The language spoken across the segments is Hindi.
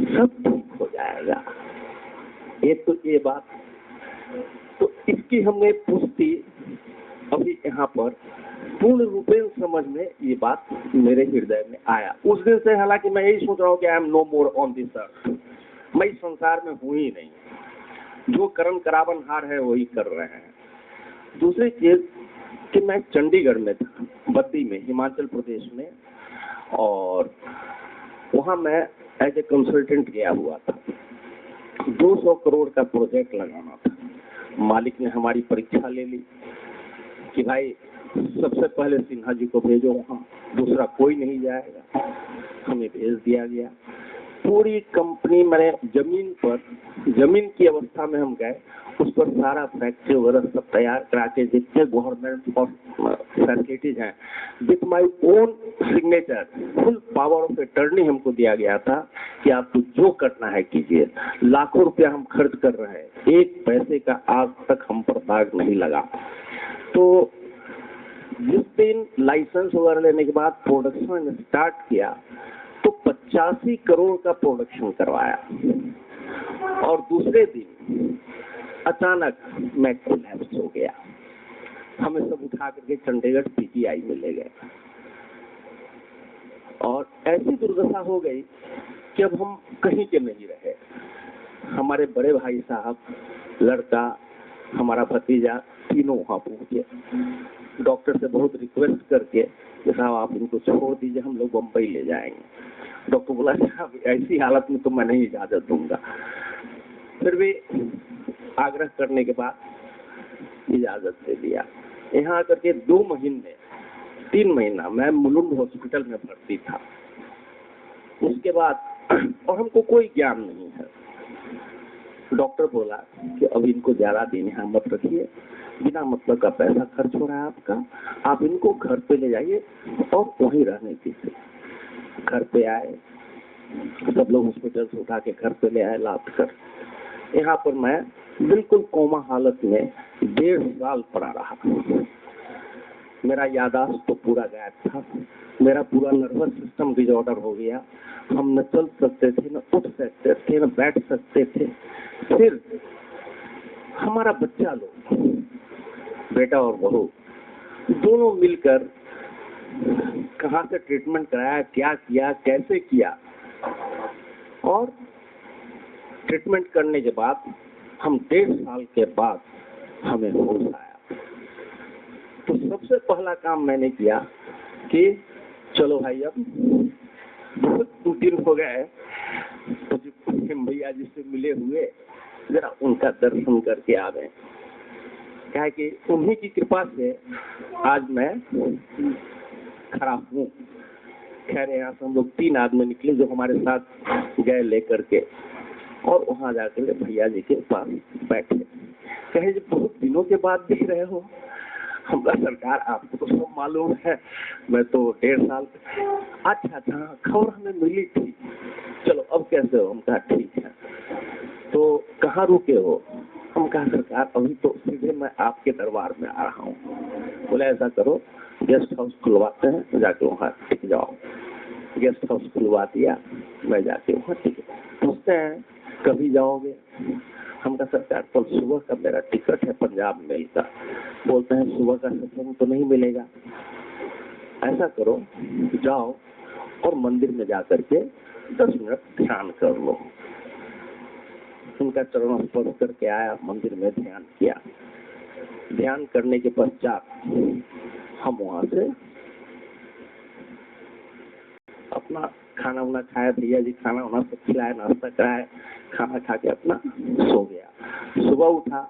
सब ठीक हो जाएगा। एक तो ये बात, तो इसकी हमने पुष्टि अभी यहाँ पर पूर्ण रूपेण समझ में ये बात मेरे हृदय में आया। उस दिन से हालांकि मैं यही सोच रहा हूँ कि I am no more on this earth, मैं इस संसार में हूँ ही नहीं, जो कर्म करावन हार है वही कर रहे हैं। दूसरी चीज कि मैं चंडीगढ़ में था, बद्दी में, हिमाचल प्रदेश में, और वहाँ मैं एज ए कंसल्टेंट गया हुआ था। 200 करोड़ का प्रोजेक्ट लगाना था। मालिक ने हमारी परीक्षा ले ली कि भाई सबसे पहले सिन्हा जी को भेजो वहाँ, दूसरा कोई नहीं जाएगा। हमें भेज दिया गया। पूरी कंपनी, मैंने जमीन की अवस्था में हम गए, उस पर सारा फैक्ट्री वगैरह सब तैयार करा के, जितने गवर्नमेंट और फैसिलिटीज हैं, with my own signature, full power of attorney हमको दिया गया था कि आपको जो करना है कीजिए। लाखों रुपया हम खर्च कर रहे हैं, एक पैसे का आज तक हम पर दाग नहीं लगा। तो जिस दिन लाइसेंस वगैरह लेने के बाद प्रोडक्शन स्टार्ट किया तो 85 करोड़ का प्रोडक्शन करवाया, और दूसरे दिन अचानक मैं कोलैप्स हो गया। हमें सब उठा करके चंडीगढ़ पीजीआई में ले गए, और ऐसी दुर्दशा हो गई कि अब हम कहीं के नहीं रहे। हमारे बड़े भाई साहब, लड़का, हमारा भतीजा, तीनों वहाँ पहुंचे। डॉक्टर से बहुत रिक्वेस्ट करके कि साहब आप इनको छोड़ दीजिए, हम लोग बम्बई ले जाएंगे। डॉक्टर बोला साहब ऐसी हालत में तो मैं नहीं इजाजत दूंगा। फिर भी आग्रह करने के बाद इजाजत दे दिया। यहाँ आकर के 3 महीना मैं मुलुंड हॉस्पिटल में भर्ती था। उसके बाद, और हमको कोई ज्ञान नहीं है, डॉक्टर बोला कि अब इनको ज्यादा दिन यहाँ मत रखिए, बिना मतलब का पैसा खर्च हो रहा है आपका, आप इनको घर पे ले जाइए और वहीं रहने दीजिए। घर पे आए, सब लोग हॉस्पिटल से उठा के घर पे ले आए लाद कर। यहाँ पर मैं बिल्कुल कोमा हालत में 1.5 साल पड़ा रहा। मेरा याददाश्त तो पूरा गायब था, मेरा पूरा नर्वस सिस्टम डिसऑर्डर हो गया। हम न चल सकते थे, न उठ सकते थे, न बैठ सकते थे। फिर हमारा बच्चा लोग, बेटा और बहू, दोनों मिलकर कहाँ से ट्रीटमेंट कराया, क्या किया, कैसे किया, और ट्रीटमेंट करने के बाद हम 1.5 साल के बाद हमें होश आया। तो सबसे पहला काम मैंने किया कि चलो भाई अब बहुत दिन हो गए, तो भैया जी से मिले हुए, जरा उनका दर्शन करके आ गए। क्या है कि उन्हीं की कृपा से आज मैं खड़ा हूँ। खैर यहाँ से हम लोग 3 आदमी निकले जो हमारे साथ गए लेकर के, और वहाँ जाकर भैया जी के पास बैठे। कहे जी बहुत दिनों के बाद दिख रहे हो। हमरा सरकार आपको तो सब मालूम है, मैं तो 1.5 साल। अच्छा, खबर हमें मिली थी, चलो अब कैसे हो? हम कहा ठीक है। तो कहाँ रुके हो? हम कहा सरकार अभी तो सीधे मैं आपके दरबार में आ रहा हूँ। बोले ऐसा करो, गेस्ट हाउस खुलवाते हैं, जाके वहाँ टिक जाओ। गेस्ट हाउस खुलवा दिया, मैं जाके वहाँ टिक। पूछते हैं कभी जाओगे? हम कहा सरकार कल सुबह का मेरा टिकट है पंजाब मेल का। बोलते हैं सुबह का सत्संग तो नहीं मिलेगा, ऐसा करो जाओ और मंदिर में जाकर के 10 मिनट ध्यान कर लो। उनका चरण स्पर्श करके आया, मंदिर में ध्यान किया। ध्यान करने के पश्चात हम वहां से अपना खाना वाना खाया, भैया जी खाना वाना सब खिलाया, नाश्ता कराया, खाना खा के अपना सो गया। सुबह उठा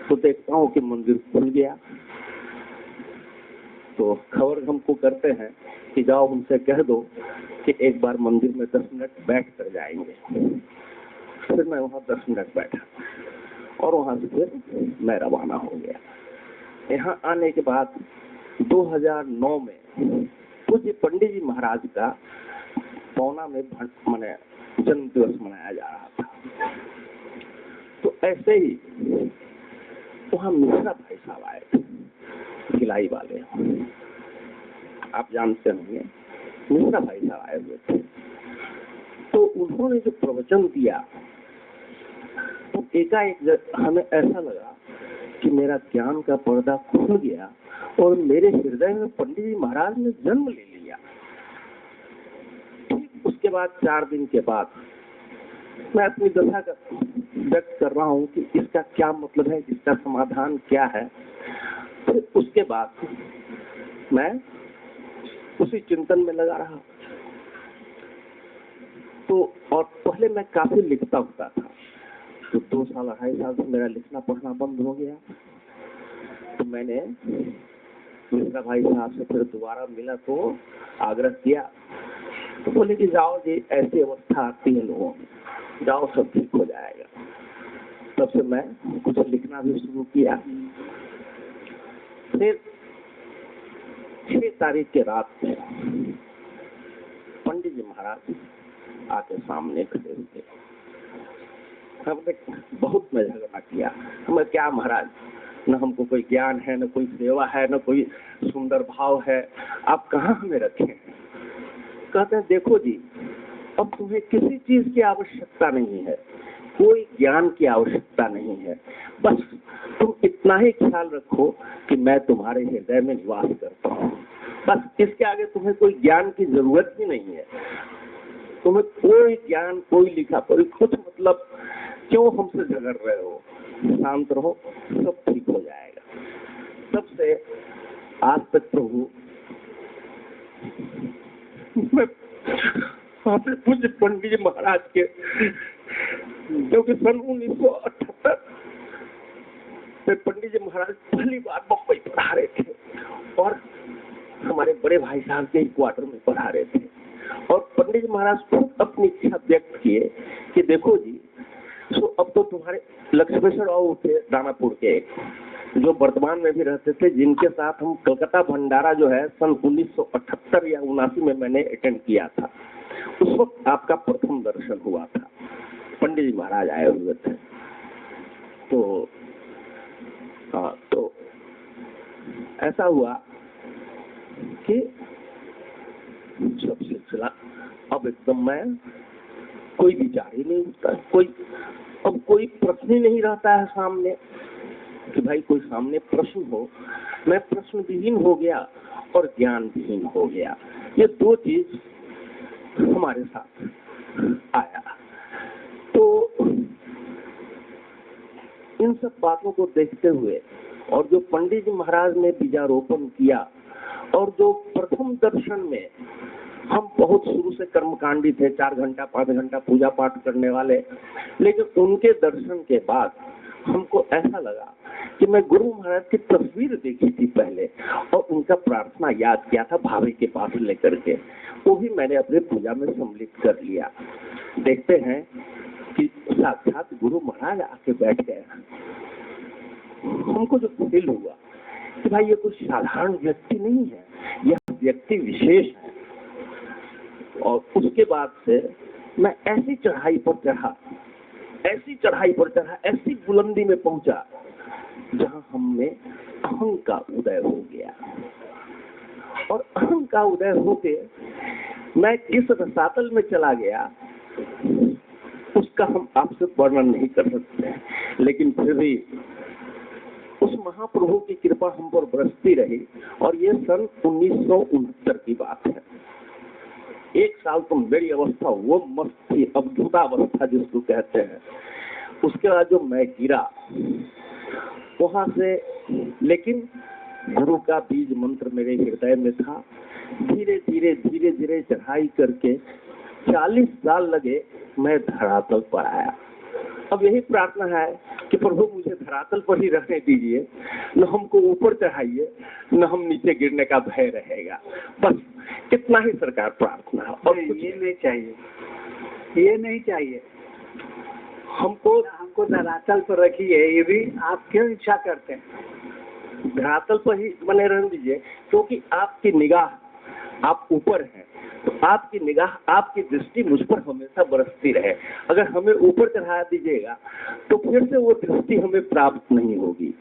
तो देखता हूँ कि मंदिर खुल गया। तो खबर हमको करते हैं कि जाओ उनसे कह दो कि एक बार मंदिर में 10 मिनट बैठ कर जाएंगे। फिर मैं वहाँ 10 मिनट बैठा और वहाँ से फिर मैं रवाना हो गया। यहाँ आने के बाद 2009 में पूज्य पंडित जी महाराज का पौना में मैंने जन्म दिवस मनाया जा रहा था। तो ऐसे ही वहाँ मिश्रा भाई साहब आए थे, भिलाई वाले, आप जानते होंगे, मिश्रा भाई साहब आए हुए थे। तो उन्होंने जो प्रवचन दिया तो एकाएक हमें ऐसा लगा कि मेरा ज्ञान का पर्दा खुल गया और मेरे हृदय में पंडित जी महाराज ने जन्म ले लिया। ठीक उसके बाद 4 दिन के बाद मैं अपनी दशा का व्यक्त कर रहा हूँ कि इसका क्या मतलब है, इसका समाधान क्या है। फिर उसके बाद मैं उसी चिंतन में लगा रहा। तो और पहले मैं काफी लिखता होता था, तो 2 साल 2.5 साल से मेरा लिखना पढ़ना बंद हो गया। तो मैंने मिश्रा भाई साहब से फिर दोबारा मिला तो आग्रह किया, तो बोले कि जाओ जी, ऐसी अवस्था आती है लोगों में, जाओ सब ठीक हो जाएगा। तब से मैं कुछ लिखना भी शुरू किया। फिर 6 तारीख के रात में पंडित जी महाराज आके सामने खड़े हुए। हमने बहुत में झगड़ा किया। हमें क्या महाराज, न हमको कोई ज्ञान है, न कोई सेवा है, न कोई सुंदर भाव है, आप कहाँ हमें रखे हैं। कहते हैं देखो जी, अब तुम्हें किसी चीज की आवश्यकता नहीं है, कोई ज्ञान की आवश्यकता नहीं है, बस तुम इतना ही ख्याल रखो कि मैं तुम्हारे हृदय में निवास करता हूँ। बस इसके आगे तुम्हें कोई ज्ञान की जरूरत ही नहीं है। तुम्हें कोई ज्ञान, कोई लिखा पढ़ी कुछ मतलब, क्यों हमसे झगड़ रहे हो, शांत रहो, सब ठीक हो जाएगा। तब से आज तक प्रभु मैं आपने पूज्य पंडित जी महाराज के, क्योंकि सन 1978 में पंडित जी महाराज पहली बार बम्बई पढ़ा रहे थे और हमारे बड़े भाई साहब के क्वार्टर में पढ़ा रहे थे। और पंडित जी महाराज खुद अपनी इच्छा व्यक्त किए कि देखो जी, सो अब तो तुम्हारे लक्ष्मेश्वर राव थे दानापुर के, जो वर्तमान में भी रहते थे, जिनके साथ हम कलकत्ता भंडारा जो है सन 1978 या 79 में मैंने अटेंड किया था। उस वक्त आपका प्रथम दर्शन हुआ था, पंडित जी महाराज आए हुए थे। तो तो ऐसा हुआ कि सब सिलसिला अब एकदम मैं कोई विचार ही नहीं उठता, अब कोई प्रश्न ही नहीं रहता है सामने कि भाई कोई सामने प्रश्न हो। मैं प्रश्न विहीन हो गया और ज्ञान विहीन हो गया। ये 2 चीज हमारे साथ आया। तो इन सब बातों को देखते हुए और जो पंडित जी महाराज ने बीजारोपण किया और जो प्रथम दर्शन में हम बहुत शुरू से कर्मकांडी थे, 4 घंटा 5 घंटा पूजा पाठ करने वाले, लेकिन उनके दर्शन के बाद हमको ऐसा लगा कि मैं गुरु महाराज की तस्वीर देखी थी पहले और उनका प्रार्थना याद किया था भाभी के पास लेकर के, वो भी मैंने अपने पूजा में सम्मिलित कर लिया। देखते हैं कि साक्षात गुरु महाराज आके बैठ गए। हमको जो फील हुआ कि भाई ये कुछ साधारण व्यक्ति नहीं है, यह व्यक्ति विशेष है। और उसके बाद से मैं ऐसी चढ़ाई पर चढ़ा, ऐसी बुलंदी में पहुंचा जहां हमें अहं का उदय हो गया। और अहं का उदय होके मैं किस रसातल में चला गया उसका हम आपसे वर्णन नहीं कर सकते, लेकिन फिर भी उस महाप्रभु की कृपा हम पर बरसती रही। और ये सन 1969 की बात है। 1 साल तो मेरी अवस्था वो मस्त थी, अद्भुतावस्था जिसको कहते हैं। उसके बाद जो मैं गिरा वहां से, लेकिन गुरु का बीज मंत्र मेरे हृदय में था। धीरे धीरे चढ़ाई करके 40 साल लगे, मैं धरातल पर आया। अब यही प्रार्थना है कि प्रभु मुझे धरातल पर ही रहने दीजिए, न हमको ऊपर चढ़ाइए, न हम नीचे गिरने का भय रहेगा। बस इतना ही सरकार प्रार्थना है। और ये नहीं चाहिए, ये नहीं चाहिए। हमको धरातल पर रखिए, ये भी आप क्यों इच्छा करते हैं? धरातल पर ही बने रहने दीजिए, क्योंकि आपकी निगाह, आप ऊपर हैं तो आपकी निगाह, आपकी दृष्टि मुझ पर हमेशा बरसती रहे। अगर हमें ऊपर चढ़ा दीजिएगा तो फिर से वो दृष्टि हमें प्राप्त नहीं होगी।